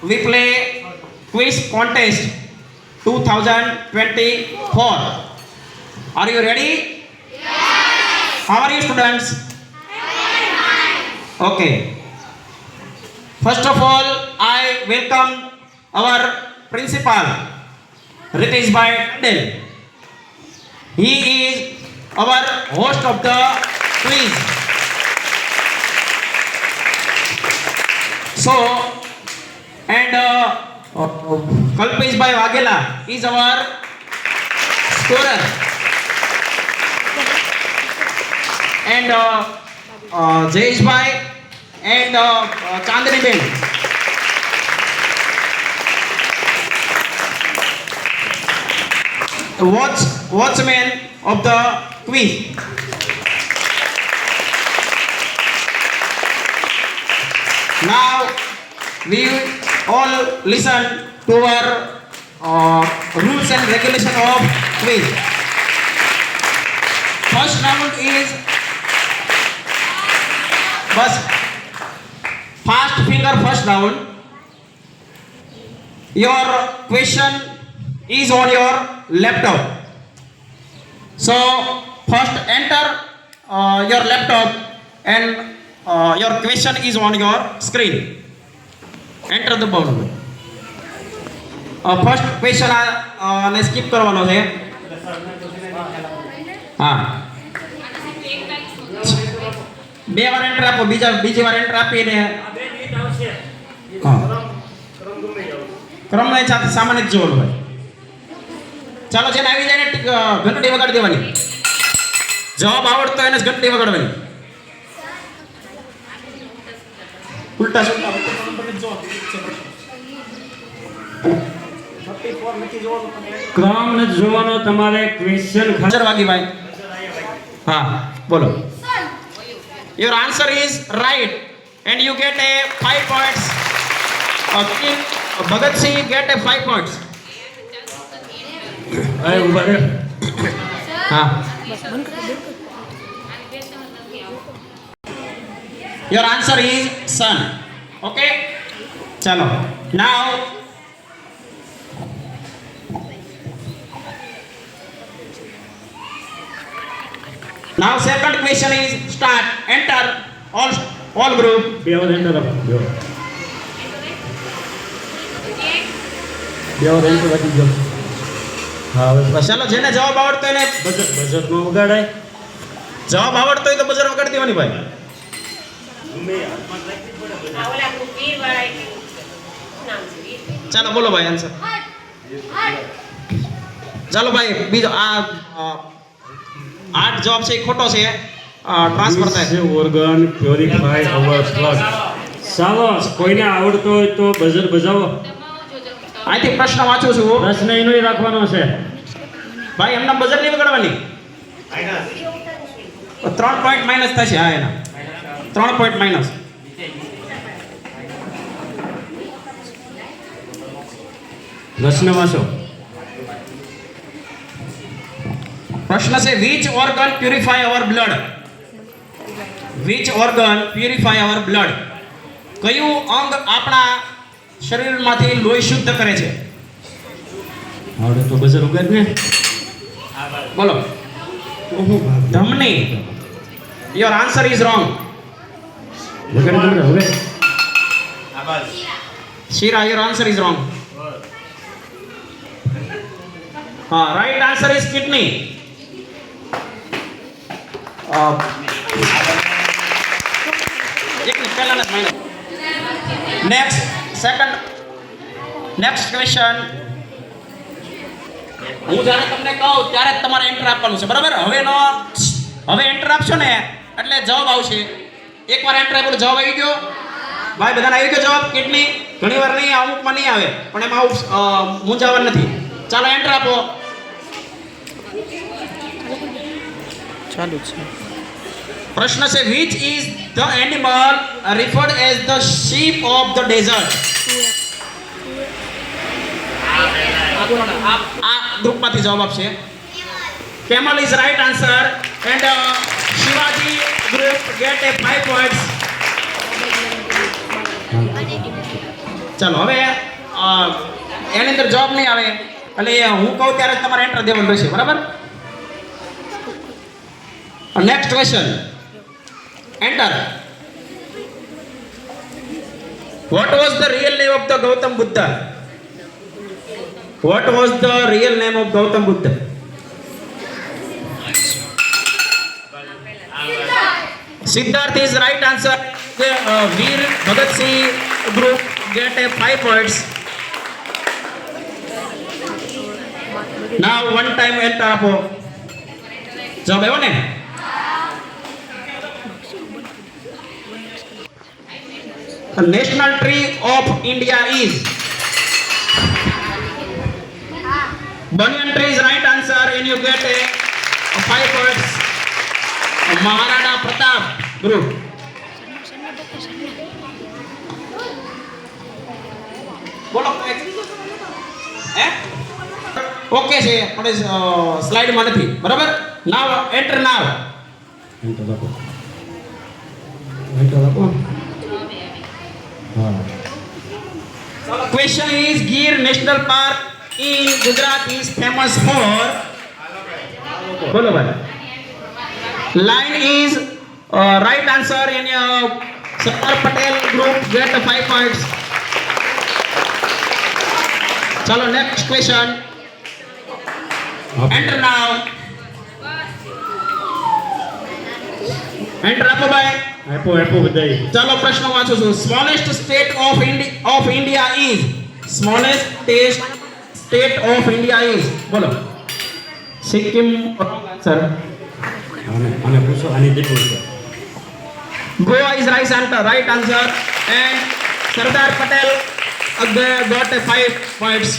we play quiz contest 2024. Are you ready? Yes. How are you, students? Okay. First of all, I welcome our principal, Ritesh Bhai Tandel. He is our host of the quiz. So, and Kalpesh Bhai Waghela is our scorer. And Jayesh Bhai and Chandni Ben. Watchman of the quiz. Now we all listen to our rules and regulation of quiz. First round is fast finger first round. Your question is on your laptop. So first enter your laptop and your question is on your screen. Enter the board. First question ને skip કરવાનો છે. હા, બે વાર enter આપો, બીજી વાર enter આપીને ક્રમ ને સાથે સામાન્ય જ જોવાનું હોય. ચાલો, જેને આવી જાય ને ઘંટડી વગાડી દેવાની. જવાબ આવડતો એને જ ઘંટડી વગાડવાની. ઉલટા સુલટા ક્રમ ને જોવાનો તમારે ક્વેશ્ચન ખાતર વાગી ભાઈ. હા, બોલો. Your answer is right and you get a 5 points. Bhagat Singh get a 5 points. આય ઉભા રહે. હા. Your answer is sun. Okay? Chalo. Now second question is start. Enter all group. બેવ એન્ટર આપો. બેવ એન્ટર આપી દો. હા, હવે ચાલો, જેને જવાબ આવડતો એને બજેટ નો વગાડાય. જવાબ આવડતો હોય તો બજર વગાડી દેવાની ભાઈ. ચાલો, બોલો ભાઈ આન્સર. ચાલો ભાઈ, બીજો આ 8 જવાબ છે એ ખોટો છે. ટ્રાન્સફર થાય. ઓર્ગન પ્યોરિફાય અવર સ્લગ. સાવસ, કોઈને આવડતો હોય તો બજર બજાવો. અહીંથી પ્રશ્ન વાંચું છું. પ્રશ્ન એનોય રાખવાનો છે ભાઈ, એમના બજર નહીં વગાડવાની. 3 પોઈન્ટ માઇનસ થશે. હા, એના 3 પોઈન્ટ માઇનસ. પ્રશ્ન વાંચો. પ્રશ્ન છે which organ purify our blood? Which organ purify our blood? કયું અંગ આપણા શરીરમાંથી લોહી શુદ્ધ કરે છે? આવડે તો બજર ઉગાડ ને. બોલો. ધમની. Your answer is wrong. વગાડી દો હવે. Shira, your answer is wrong. Right answer is kidney. Next question. હું જ્યારે તમને કહું ત્યારે જ તમારે એન્ટર આપવાનું છે, બરાબર? હવે એન્ટર આપશો ને એટલે જવાબ આવશે. એકવાર એન્ટર આપ્યો જવાબ આવી ગયો ભાઈ, બધાને આવી ગયો જવાબ. કિડની ઘણીવાર નહીં, અમુકમાં નહીં આવે, પણ એમાં મૂંઝાવાનું નથી. ચાલો, એન્ટર આપો. ચાલુ છે. પ્રશ્ન છે which is the animal referred as the sheep of the desert? આ ગ્રુપમાંથી જવાબ આપશે. Camel is right answer and Shivaji group get a 5 points. ચાલો હવે એની અંદર જવાબ નહીં આવે એટલે હું કહું ત્યારે જ તમારે એન્ટર દેવાનું રહેશે, બરાબર? Next question, enter. What was the real name of the Gautam Buddha? What was the real name of Gautam Buddha? Siddharth is right answer. Veer Bhagat Singh group get a 5 points. Now one time enter આપો. જવાબ આવ્યો ને? The national tree of India is banyan tree is right answer and you get a 5 points. Maharana Pratap group. બોલો okay છે પણ slide માં નથી, બરાબર? નાવ એન્ટર નાવ. એન્ટર આપો. Question is Gir National Park in Gujarat is famous for. બોલો ભાઈ. Line is right answer in Sardar Patel group get 5 points. ચલો next question. Enter now. Enter આપો ભાઈ. આપો બધાય. ચાલો પ્રશ્ન વાંચું છું. Smallest state of India is. Smallest state of India is. બોલો. સિક્કિમ સર. આને પૂછો આની જેટલું છે. Goa is right answer and Sardar Patel got 5 points.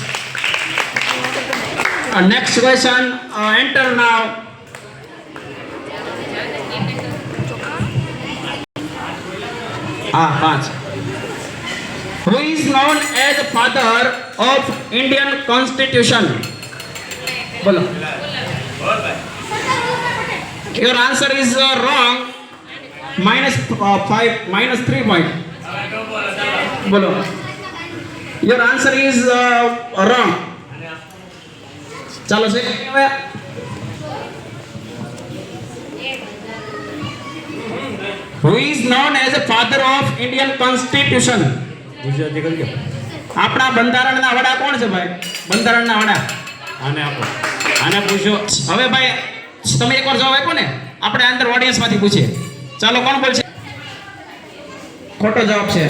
Next question, enter now. પાંચ. Who is known as father of Indian Constitution? બોલો. Your answer is wrong. -3 point. બોલો. Your answer is wrong. ચાલો છે. Who is known as the father of Indian Constitution? Gujarati કરી દો. આપણા બંધારણના વડા કોણ છે ભાઈ? બંધારણના વડા. આને આપો. આને પૂછો. હવે ભાઈ તમે એકવાર જવાબ આપ્યો ને, આપણે અંદર ઓડિયન્સ માંથી પૂછીએ. ચાલો કોણ બોલશે? ખોટો જવાબ છે.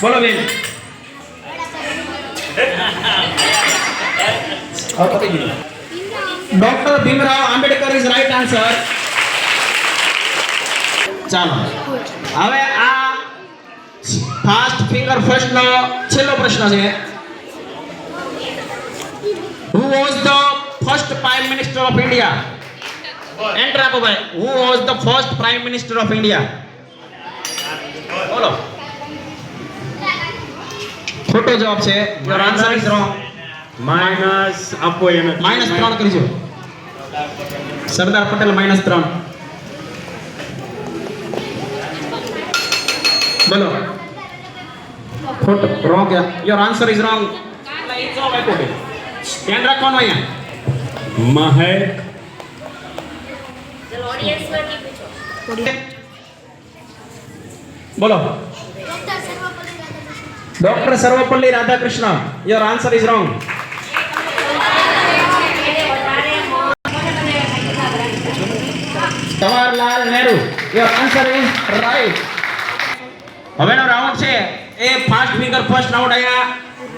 બોલો બેન. Doctor Bhimrao Ambedkar is right answer. ચાલો હવે આ ફાસ્ટ ફિંગર ફર્સ્ટ નો છેલ્લો પ્રશ્ન છે. Who was the first prime minister of India? Enter આપો ભાઈ. Who was the first prime minister of India? બોલો. ખોટો જવાબ છે. Your answer is wrong. Minus આપો એને. -3 કરજો. સરદાર પટેલ -3. બોલો. ખોટો wrong. Your answer is wrong. ધ્યાન રાખવાનું અહીંયા. મહે બોલો. Doctor Sarvepalli Radhakrishna. Your answer is wrong. Jawaharlal Nehru. Your answer is right. હવેનો રાઉન્ડ છે એ ફાસ્ટ ફિંગર ફર્સ્ટ રાઉન્ડ અહીંયા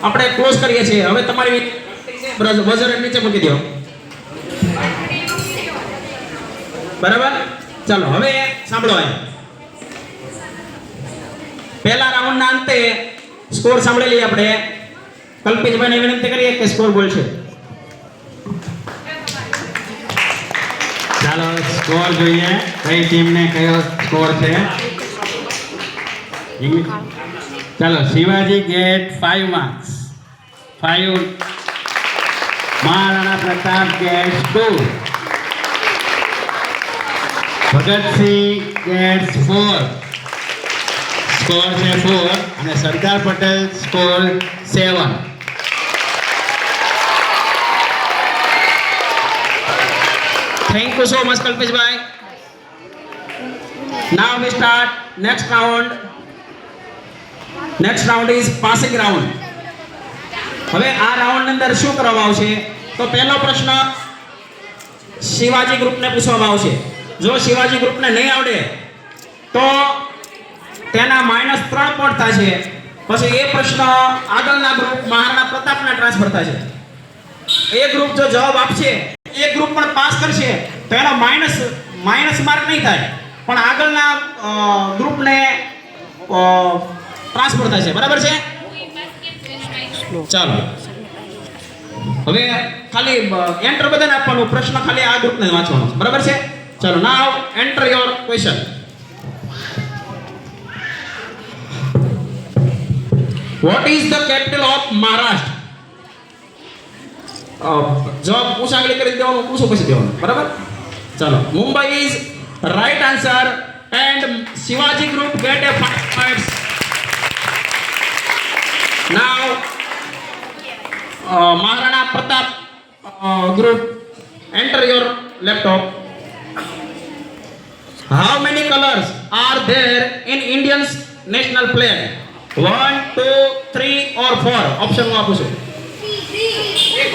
આપણે ક્લોઝ કરીએ છીએ. હવે તમારી બઝર નીચે મૂકી દો. બરાબર? ચાલો હવે સાંભળો. પહેલા રાઉન્ડના અંતે સ્કોર સાંભળી લઈએ આપણે. કલ્પિતભાઈને વિનંતી કરીએ કે સ્કોર બોલશે. ચાલો સ્કોર જોઈએ કઈ ટીમને કયો સ્કોર છે. ચાલો Shivaji get 5 marks. 5. Maharana Pratap get 2. Bhagat Singh gets 4. Score છે 4 અને Sardar Patel score 7. Thank you so much, Kalpesh bhai. Now we start next round. Next round is passing round. હવે આ રાઉન્ડ ની અંદર શું કરવામાં આવશે તો પહેલો પ્રશ્ન શિવાજી ગ્રુપને પૂછવામાં આવશે. જો શિવાજી ગ્રુપને નહીં આવડે તો તેના -3 પોઈન્ટ થશે. પછી એ પ્રશ્ન આગળના ગ્રુપ મહારાણા પ્રતાપના ટ્રાન્સફર થશે. એ ગ્રુપ જો જવાબ આપશે એ ગ્રુપ પણ પાસ કરશે તો એનો માઇનસ માર્ક નહીં થાય પણ આગળના ગ્રુપને ટ્રાન્સફર થશે. બરાબર છે? ચાલો હવે ખાલી એન્ટર બધાને આપવાનું, પ્રશ્ન ખાલી આ ગ્રુપને વાંચવાનો છે. બરાબર છે? ચાલો now enter your question. What is the capital of Maharashtra? જવાબ પૂછાગલી કરી દેવાનું, પૂછો પછી દેવાનું. બરાબર? ચાલો Mumbai is right answer and Shivaji group get a 5 points. Now Maharana Pratap group enter your laptop. How many colors are there in Indian's national flag? 1, 2, 3 or 4? Option માં આપું છું. એક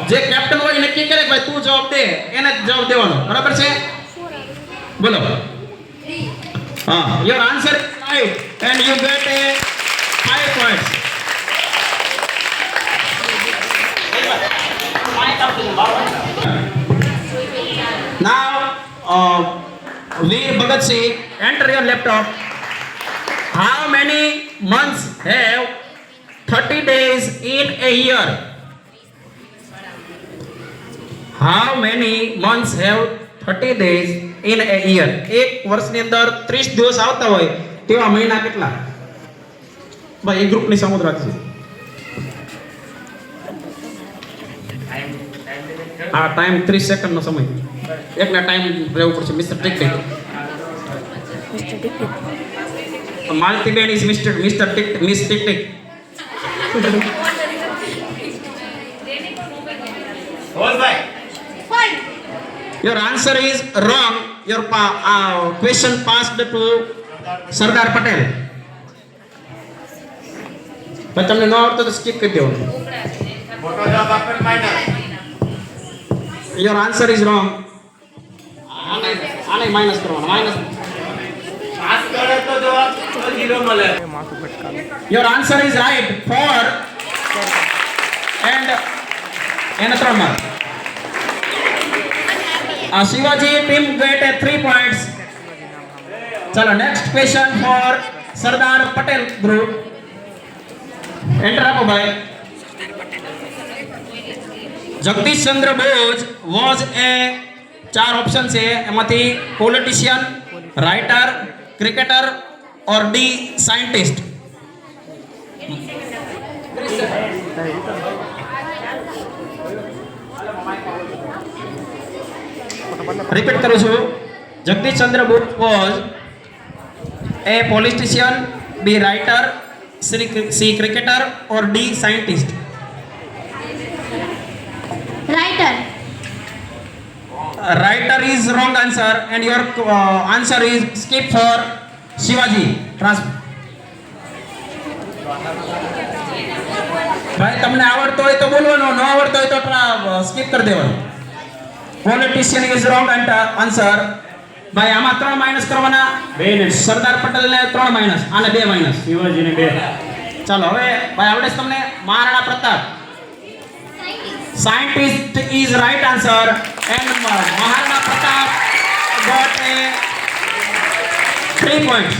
જે કેપ્ટન હોય નક્કી કરે ભાઈ તું જવાબ દે, એને જ જવાબ દેવાનો. બરાબર છે? બોલો. હા, your answer is right and you get a 5 points. Now Veer Bhagat Singh, enter your laptop. How many months have 30 days in a year? How many months have 30 days in a year? એક વર્ષની અંદર 30 દિવસ આવતા હોય તેવા મહિના કેટલા? ભાઈ એ ગ્રુપની સમજ રાખજો. હા, ટાઈમ 30 સેકન્ડનો સમય. એકના ટાઈમ રહેવું પડશે. Mister tick tick. Maltiben is mister tick miss tick tick. Your answer is wrong. Your question passed to Sardar Patel. પણ તમને ન આવડતો તો સ્કીપ કરી દેવાનું. Your answer is wrong. આને માઈનસ કરવાનો. Minus Your answer is right. 4 and 3 mark. Shivaji team get a 3 points. Chalo next question for Sardar Patel group. Enter apo bhai. Jagdish Chandra Bose was a 4 options છે એમાંથી politician, writer, cricketer or D scientist. Repeat કરું છું. Jagdish Chandra Bose was a politician, B writer, C cricketer or D scientist. Writer. Writer is wrong answer and your answer is skip for Shivaji. ભાઈ તમને આવડતો હોય તો બોલવાનો, ન આવડતો હોય તો સ્કીપ કરી દેવાનો. Politician is wrong answer. ભાઈ આમાં 3 માઈનસ કરવાના. 2 ને સરદાર પટેલ ને 3 માઈનસ, આને 2 માઈનસ. શિવાજી ને 2. ચાલો હવે ભાઈ આવડે છે તમને? Maharana Pratap scientist is right answer and Maharana Pratap got a 3 points.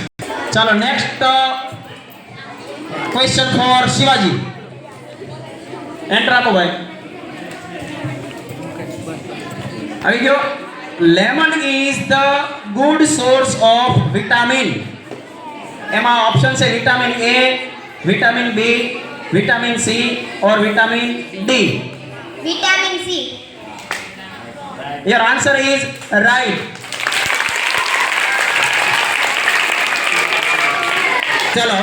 ચાલો next question for Shivaji. Enter આપો ભાઈ. આવી ગયો. Lemon is the good source of vitamin. એમાં ઓપ્શન છે vitamin A, vitamin B, vitamin C or vitamin D. Vitamin C. Your answer is right. ચાલો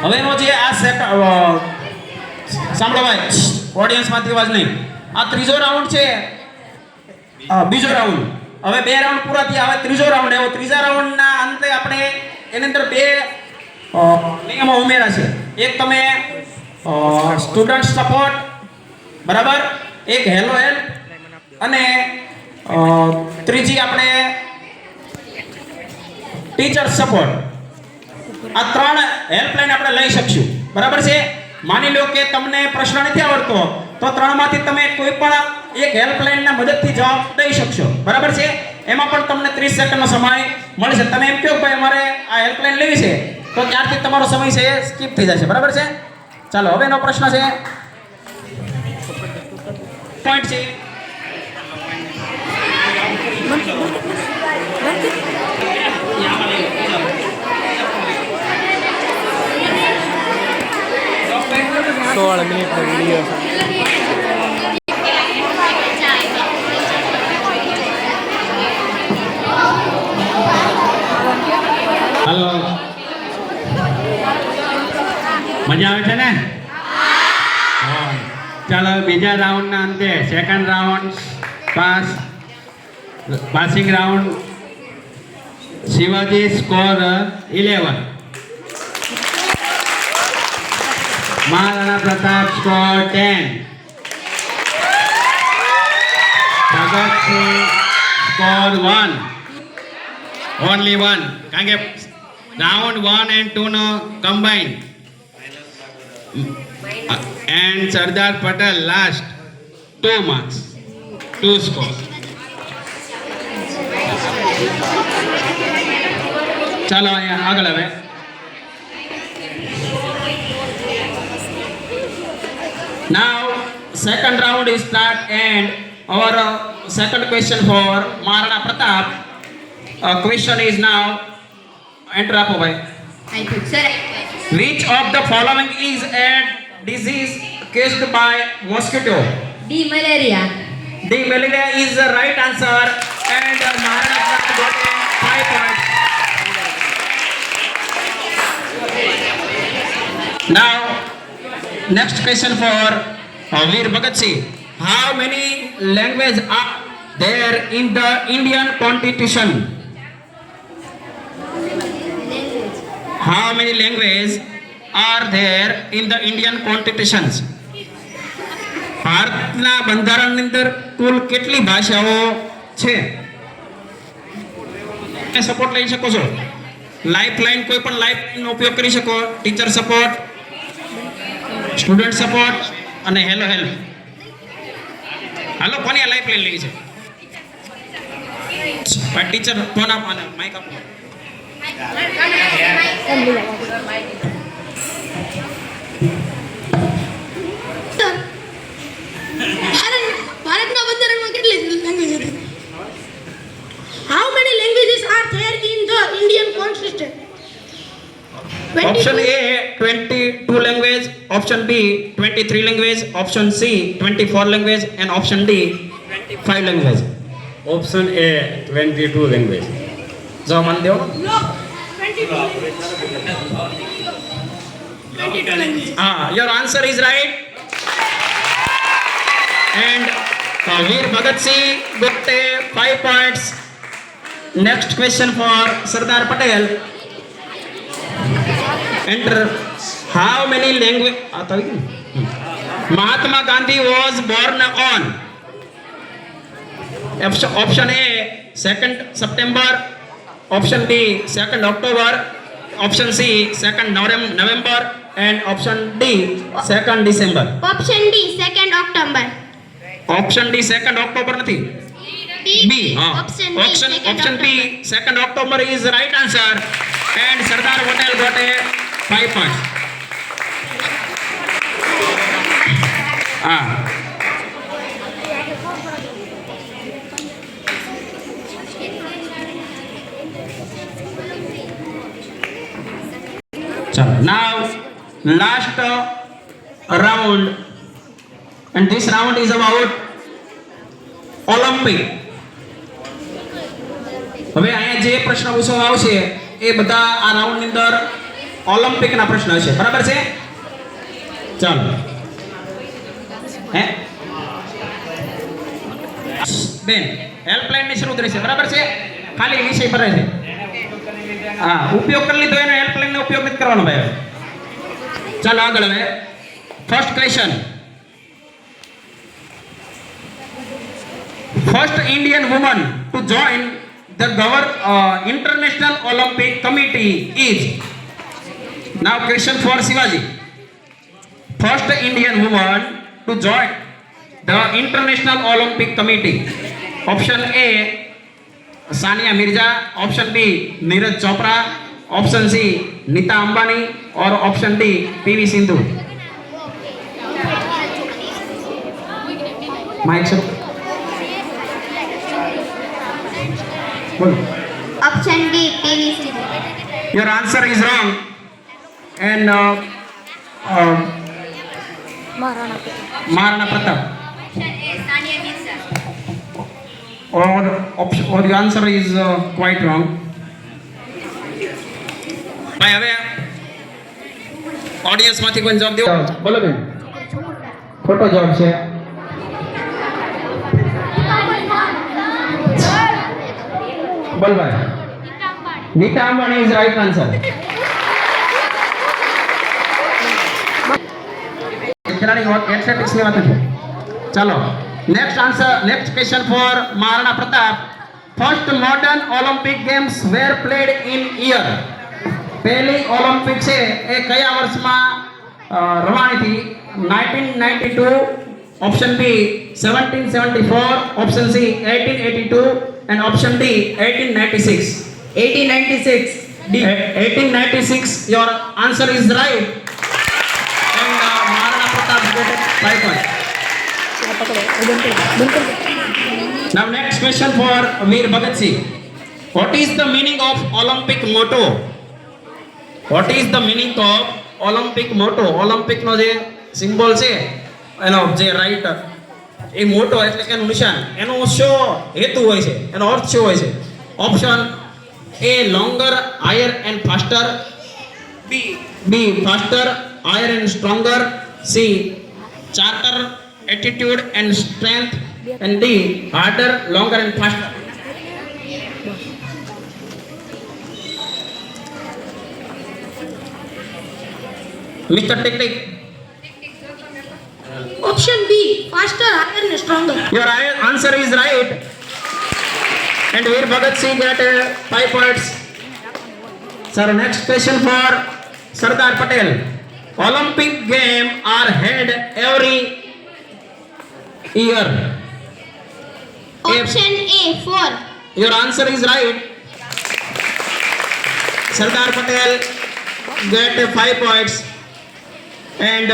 હવેનો જે આ સાંભળો ભાઈ, ઓડિયન્સમાંથી અવાજ નહીં. આ ત્રીજો રાઉન્ડ છે, બીજો રાઉન્ડ. હવે 2 રાઉન્ડ પૂરા થયા, હવે ત્રીજો રાઉન્ડ આવ્યો. ત્રીજા રાઉન્ડના અંતે આપણે એની અંદર 2 નિયમો ઉમેરા છે. એક તમે સ્ટુડન્ટ સપોર્ટ, બરાબર, એક હેલો હેલ્પ, અને ત્રીજી આપણે ટીચર સપોર્ટ. આ 3 હેલ્પલાઇન આપણે લઈ શકશું, બરાબર છે. માની લો કે તમને પ્રશ્ન નથી આવડતો તો 3 માંથી તમે કોઈ પણ એક હેલ્પલાઇનના મદદથી જવાબ દઈ શકશો, બરાબર છે. એમાં પણ તમને 30 સેકન્ડનો સમય મળશે. તમે એમ કહો ભાઈ અમારે આ હેલ્પલાઇન લેવી છે, તો ત્યારથી તમારો સમય છે એ સ્કીપ થઈ જશે, બરાબર છે. ચાલો હવેનો પ્રશ્ન છે, પોઈન્ટ છે. હલો, મજા આવે છે ને? હા. ચાલો બીજા રાઉન્ડના અંતે second round passing round. Shivaji score 11, Maharana Pratap score 10, Bhagat Singh score 1, only 1, કારણ કે રાઉન્ડ 1 and 2 નો combine. And Sardar Patel last 2 marks, 2 score. ચાલો અહીંયા આગળ હવે Now second round is start and our second question for Maharana Pratap. Question is now, enter apo bhai. I think, sir. Which of the following is a disease caused by mosquito? D. Malaria. The malaria is the right answer and Maharana Pratap got a 5 points. Now next question for Veer Bhagat Singh. How many languages are there in the Indian Constitution? How many languages are there in the Indian Constitutions? ભારતના બંધારણની અંદર કુલ કેટલી ભાષાઓ છે? Support લઈ શકો છો. Lifeline, કોઈ પણ લાઇફલાઇનનો ઉપયોગ કરી શકો. ટીચર સપોર્ટ, સ્ટુડન્ટ સપોર્ટ અને હેલો હેલ્પ. હાલો, કોની આ લાઇફલાઇન લેવી છે? ટીચર ફોન આપવાના, માઇક આપો. ભારતના બંધારણમાં કેટલી લેંગ્વેજ હતી? How many languages are there in the Indian Constitution? Option A 22 language, option B 23 language, option C 24 language and option D 25 language. Option A 22 language. જવાબ માન દેવો. No, 22 languages. Your answer is right. And Veer Bhagat Singh got 5 points. Next question for Sardar Patel. Enter. How many language? Mahatma Gandhi was born on? Option A 2nd September, option B 2nd October, option C 2nd November and option D 2nd December. Option D, 2nd October. Option D 2nd October નથી. B. Option B, Option 2nd option B 2nd October is the right answer and Sardar Patel got a 5 points. Now last round and this round is about Olympic. હવે અહીંયા જે પ્રશ્ન પૂછવામાં આવશે એ બધા આ રાઉન્ડની અંદર ઓલિમ્પિકના પ્રશ્ન હશે, બરાબર છે? ચાલો હે બેન હેલ્પલાઇન ની શરૂ કરી છે, બરાબર છે? ખાલી વિષય પર છે. હા, ઉપયોગ કરી લીધો એનો હેલ્પલાઇન નો ઉપયોગ નથી કરવાનો ભાઈ. ચાલો આગળ હવે first question. First Indian woman to join the International Olympic Committee is. Now question for Shivaji. First Indian woman to join the International Olympic Committee. Option A, Sania Mirza. Option B, Neeraj Chopra. Option C, Nita Ambani. Or option D, PV Sindhu. Mic sir. Option D, PV Sindhu. Your answer is wrong. And Maharana Pratap. Option A, Sania Mirza. Or your answer is quite wrong. ભાઈ હવે audience માંથી કોઈ જવાબ દેવો. બોલો બેન. ખોટો જવાબ છે. બોલ ભાઈ. Nita Ambani is right answer. ખેલાડી એથ્લેટિક્સ ની વાત છે. ચાલો next question for Maharana Pratap. First modern Olympic games were played in year. પહેલી ઓલિમ્પિક છે એ કયા વર્ષમાં રમાણી થી? 1992, option B 1774, option C 1882 and option D 1896. 1896. D. 1896, your answer is right. And Maharana Pratap get 5 points. Now next question for Veer Bhagat Singh. What is the meaning of Olympic motto? What is the meaning of Olympic motto? Olympic નો જે symbol છે એનો જે right એ મોટો એટલે કે એનું નિશાન, એનો શું હેતુ હોય છે, એનો અર્થ શું હોય છે? Option A, longer, higher and faster. B, faster, higher and stronger. C, charter, attitude and strength. And D, harder, longer and faster. Mr. Technic. Option B, faster, higher and stronger. Your answer is right. And Veer Bhagat Singh get 5 points. Sir, next question for Sardar Patel. Olympic games are held every year. Option A, 4. Your answer is right. Sardar Patel get 5 points. And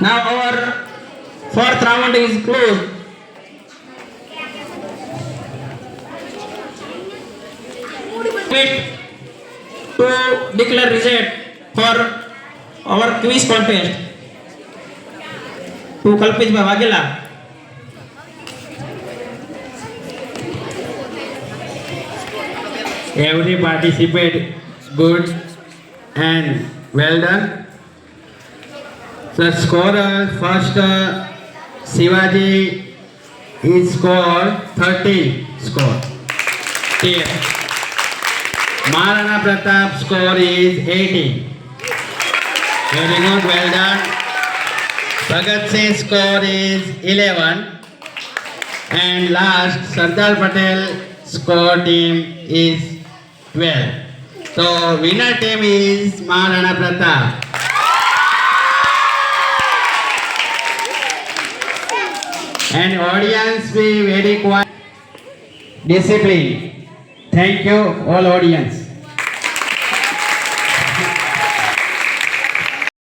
now our fourth round is closed. Wait to declare result for our quiz contest. To Kalpesh Bhai Waghela. Every participant good and well done. The scorer first Shivaji is scored 30 score. Here. Maharana Pratap score is 80. Very good, well done. Bhagat Singh score is 11. And last Sardar Patel score team is 12. So winner team is Maharana Pratap. And audience be very quiet. Discipline. Thank you all audience.